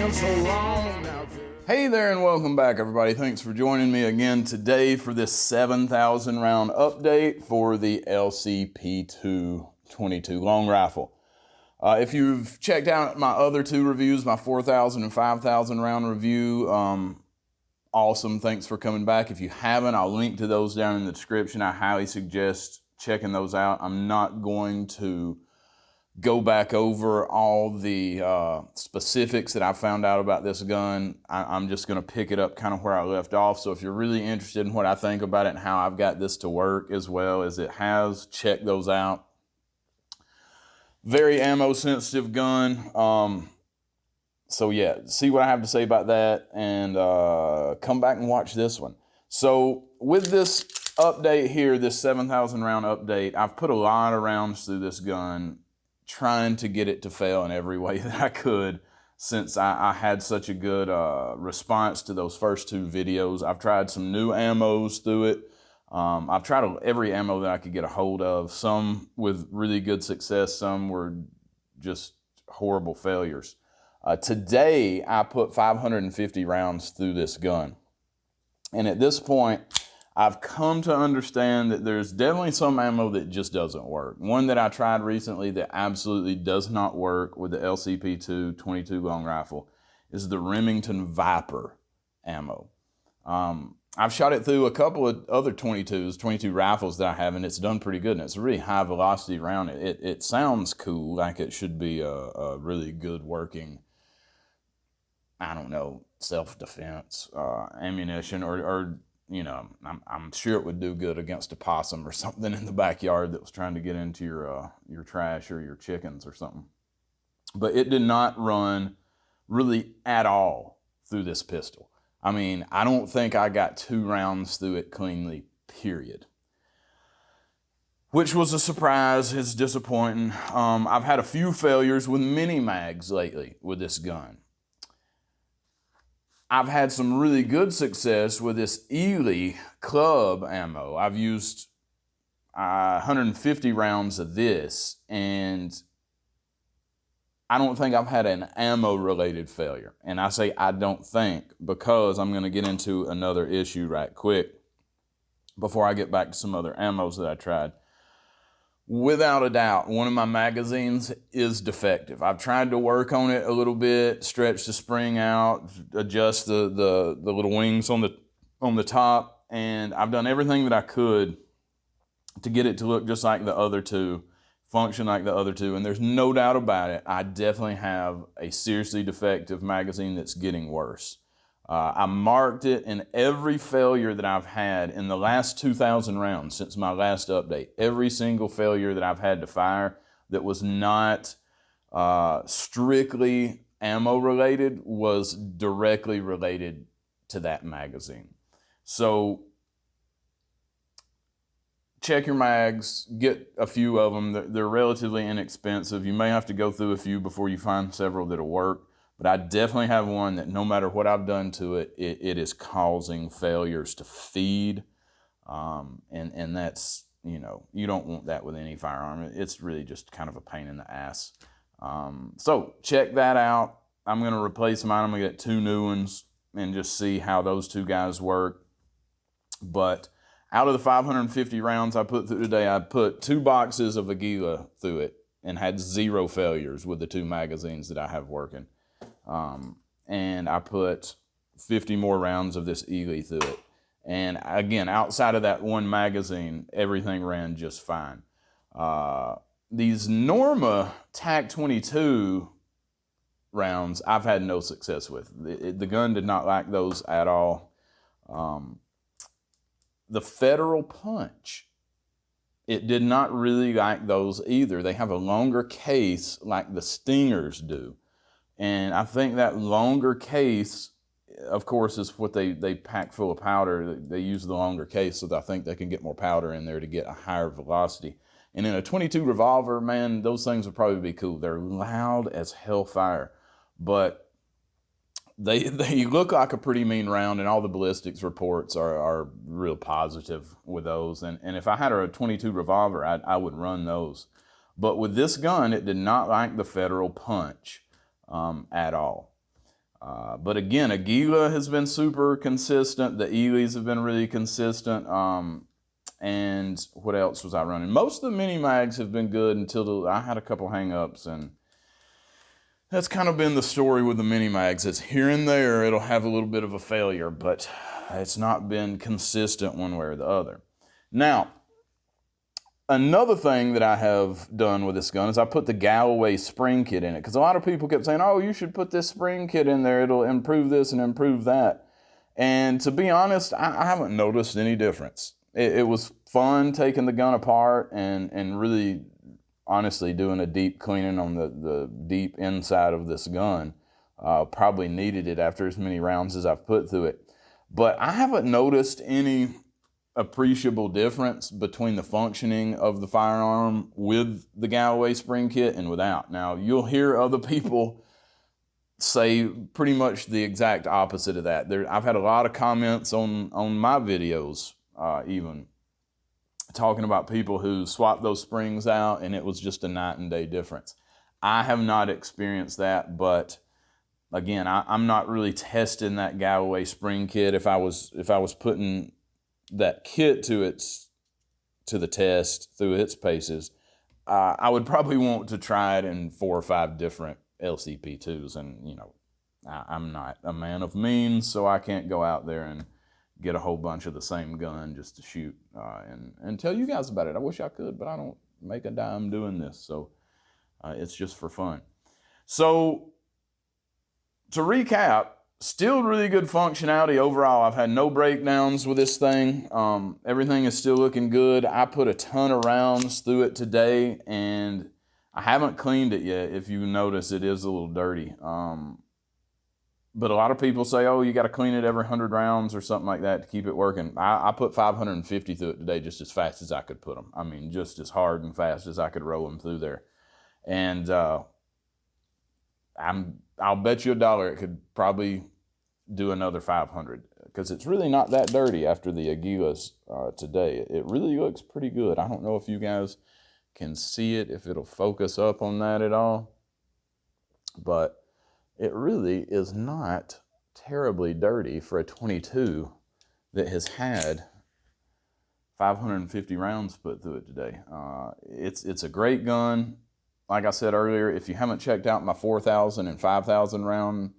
taking so long now. Hey there and welcome back, everybody. Thanks for joining me again today for this 7,000 round update for the LCP II 22 long rifle. If you've checked out my other two reviews, my 4,000 and 5,000 round review, awesome. Thanks for coming back. If you haven't, I'll link to those down in the description. I highly suggest checking those out. I'm not going to go back over all the specifics that I found out about this gun. I'm just going to pick it up kind of where I left off. So if you're really interested in what I think about it and how I've got this to work as well as it has, check those out. Very ammo sensitive gun. So yeah, see what I have to say about that and come back and watch this one. So with this update here, this 7,000 round update, I've put a lot of rounds through this gun, trying to get it to fail in every way that I could since I had such a good response to those first two videos. I've tried some new ammos through it. I've tried every ammo that I could get a hold of, some with really good success, some were just horrible failures. Today, I put 550 rounds through this gun. And at this point, I've come to understand that there's definitely some ammo that just doesn't work. One that I tried recently that absolutely does not work with the LCP II 22 long rifle is the Remington Viper ammo. I've shot it through a couple of other 22 rifles that I have, and it's done pretty good. And it's a really high velocity round. It sounds cool, like it should be a really good working, I don't know, self-defense ammunition, or you know, I'm sure it would do good against a possum or something in the backyard that was trying to get into your trash or your chickens or something. But it did not run really at all through this pistol. I mean, I don't think I got 2 rounds through it cleanly, period. Which was a surprise. It's disappointing. I've had a few failures with mini mags lately with this gun. I've had some really good success with this Ely club ammo. I've used 150 rounds of this, and I don't think I've had an ammo-related failure. And I say I don't think because I'm going to get into another issue right quick before I get back to some other ammos that I tried. Without a doubt, one of my magazines is defective. I've tried to work on it a little bit, stretch the spring out, adjust the little wings on the top, and I've done everything that I could to get it to look just like the other two, function like the other two, and there's no doubt about it, I definitely have a seriously defective magazine that's getting worse. I marked it in every failure that I've had in the last 2,000 rounds since my last update. Every single failure that I've had to fire that was not strictly ammo related was directly related to that magazine. So check your mags, get a few of them. They're relatively inexpensive. You may have to go through a few before you find several that'll work. But I definitely have one that no matter what I've done to it, it is causing failures to feed. And that's, you know, you don't want that with any firearm. It's really just kind of a pain in the ass. So check that out. I'm going to replace mine. I'm going to get 2 new ones and just see how those 2 guys work. But out of the 550 rounds I put through today, I put 2 boxes of Aguila through it and had 0 failures with the 2 magazines that I have working. And I put 50 more rounds of this Ely through it. And again, outside of that one magazine, everything ran just fine. These Norma TAC 22 rounds, I've had no success with. The gun did not like those at all. The Federal Punch, it did not really like those either. They have a longer case like the Stingers do. And I think that longer case, of course, is what they pack full of powder. They use the longer case, so that I think they can get more powder in there to get a higher velocity. And in a 22 revolver, man, those things would probably be cool. They're loud as hellfire, but they look like a pretty mean round, and all the ballistics reports are real positive with those. And if I had a 22 revolver, I would run those. But with this gun, it did not like the Federal Punch at all. But again, Aguila has been super consistent. The Elys have been really consistent. And what else was I running? Most of the mini mags have been good until I had a couple hang-ups, and that's kind of been the story with the mini mags. It's here and there, it'll have a little bit of a failure, but it's not been consistent one way or the other. Now, another thing that I have done with this gun is I put the Galloway Spring Kit in it, because a lot of people kept saying, oh, you should put this Spring Kit in there, it'll improve this and improve that. And to be honest, I haven't noticed any difference. It was fun taking the gun apart and really, honestly, doing a deep cleaning on the deep inside of this gun. Probably needed it after as many rounds as I've put through it. But I haven't noticed any appreciable difference between the functioning of the firearm with the Galloway Spring Kit and without. Now, you'll hear other people say pretty much the exact opposite of that. I've had a lot of comments on my videos, even talking about people who swapped those springs out and it was just a night and day difference. I have not experienced that, but again, I'm not really testing that Galloway Spring Kit. If I was putting that kit to the test through its paces, I would probably want to try it in 4 or 5 different LCP IIs, and you know, I'm not a man of means, so I can't go out there and get a whole bunch of the same gun just to shoot and tell you guys about it. I wish I could, but I don't make a dime doing this, so it's just for fun. So to recap, still really good functionality overall. I've had no breakdowns with this thing. Everything is still looking good. I put a ton of rounds through it today, and I haven't cleaned it yet. If you notice, it is a little dirty. But a lot of people say, oh, you got to clean it every 100 rounds or something like that to keep it working. I put 550 through it today just as fast as I could put them. I mean, just as hard and fast as I could roll them through there. And I'll bet you $1 it could probably do another 500, because it's really not that dirty after the Aguilas today. It really looks pretty good. I don't know if you guys can see it, if it'll focus up on that at all, but it really is not terribly dirty for a 22 that has had 550 rounds put through it today. It's a great gun. Like I said earlier, if you haven't checked out my 4,000 and 5,000 round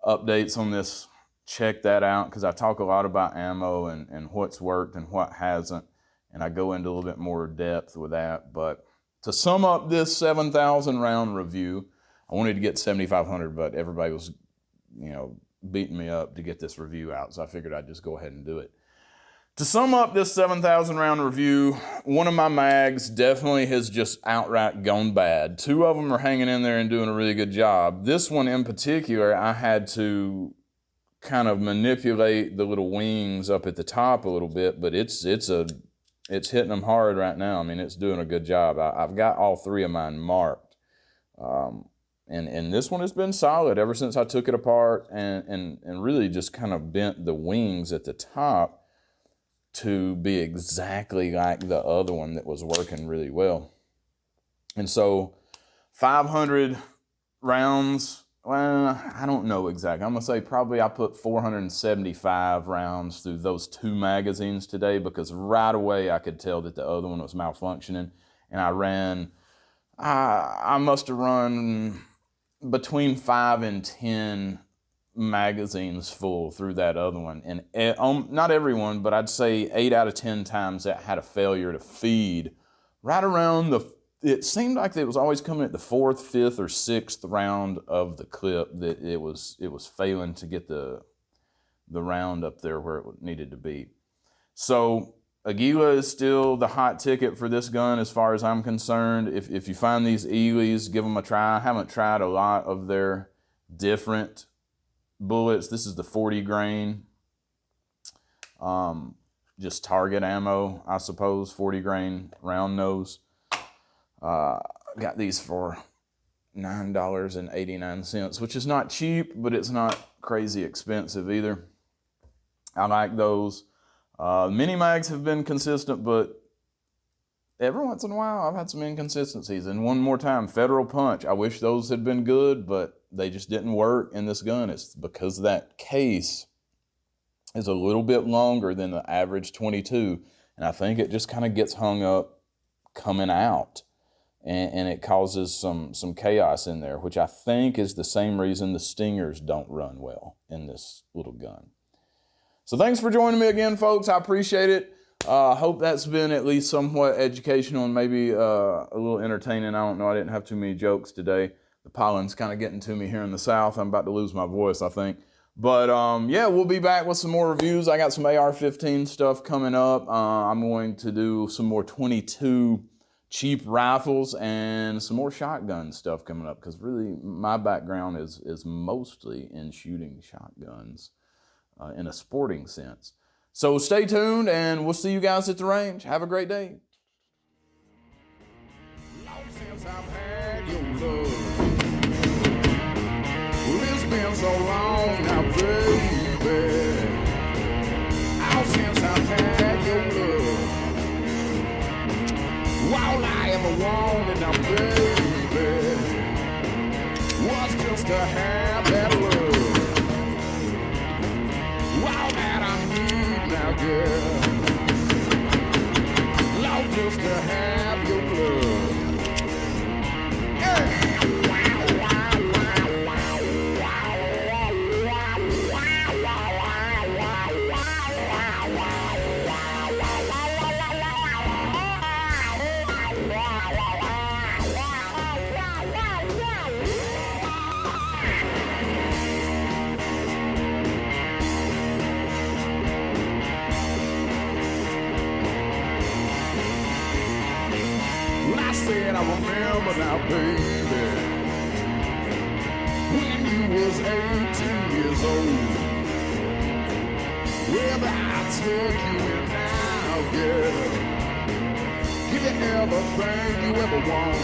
updates on this, check that out, because I talk a lot about ammo and what's worked and what hasn't, and I go into a little bit more depth with that. But to sum up this 7,000 round review, I wanted to get 7,500, but everybody was, you know, beating me up to get this review out, so I figured I'd just go ahead and do it. To sum up this 7,000 round review, one of my mags definitely has just outright gone bad. 2 of them are hanging in there and doing a really good job. This one in particular, I had to kind of manipulate the little wings up at the top a little bit, but it's hitting them hard right now. I mean, it's doing a good job. I've got all 3 of mine marked. And this one has been solid ever since I took it apart and really just kind of bent the wings at the top to be exactly like the other one that was working really well. And so 500 rounds, well, I don't know exactly. I'm gonna say probably I put 475 rounds through those 2 magazines today, because right away I could tell that the other one was malfunctioning. And I must have run between 5 and 10 magazines full through that other one, and not everyone, but I'd say 8 out of 10 times that had a failure to feed right around it seemed like it was always coming at the 4th, 5th, or 6th round of the clip, that it was failing to get the round up there where it needed to be. So Aguila is still the hot ticket for this gun as far as I'm concerned. If you find these Elys, give them a try. I haven't tried a lot of their different bullets. This is the 40 grain, just target ammo, I suppose, 40 grain round nose. Got these for $9.89, which is not cheap, but it's not crazy expensive either. I like those. Mini mags have been consistent, but every once in a while I've had some inconsistencies. And one more time, federal punch. I wish those had been good, but they just didn't work in this gun. It's because that case is a little bit longer than the average 22. And I think it just kind of gets hung up coming out. And it causes some chaos in there, which I think is the same reason the stingers don't run well in this little gun. So thanks for joining me again, folks. I appreciate it. I hope that's been at least somewhat educational and maybe a little entertaining. I don't know. I didn't have too many jokes today. The pollen's kind of getting to me here in the South. I'm about to lose my voice, I think. But yeah, we'll be back with some more reviews. I got some AR-15 stuff coming up. I'm going to do some more 22 cheap rifles and some more shotgun stuff coming up, because really my background is mostly in shooting shotguns in a sporting sense. So stay tuned and we'll see you guys at the range. Have a great day. Since I've had your love. Well, it's been so long now, baby. Out since I've had your love. All I ever wanted now, baby, was just to have that love. All that I need now, girl, Lord, just to have your love. Yeah. I remember now, baby, when you was 18 years old. Well, I took you in now, girl. Give you everything you ever want.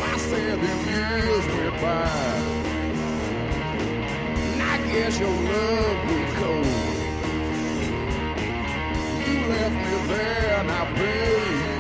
I said them years went by, and I guess your love grew cold. You left me there now, baby.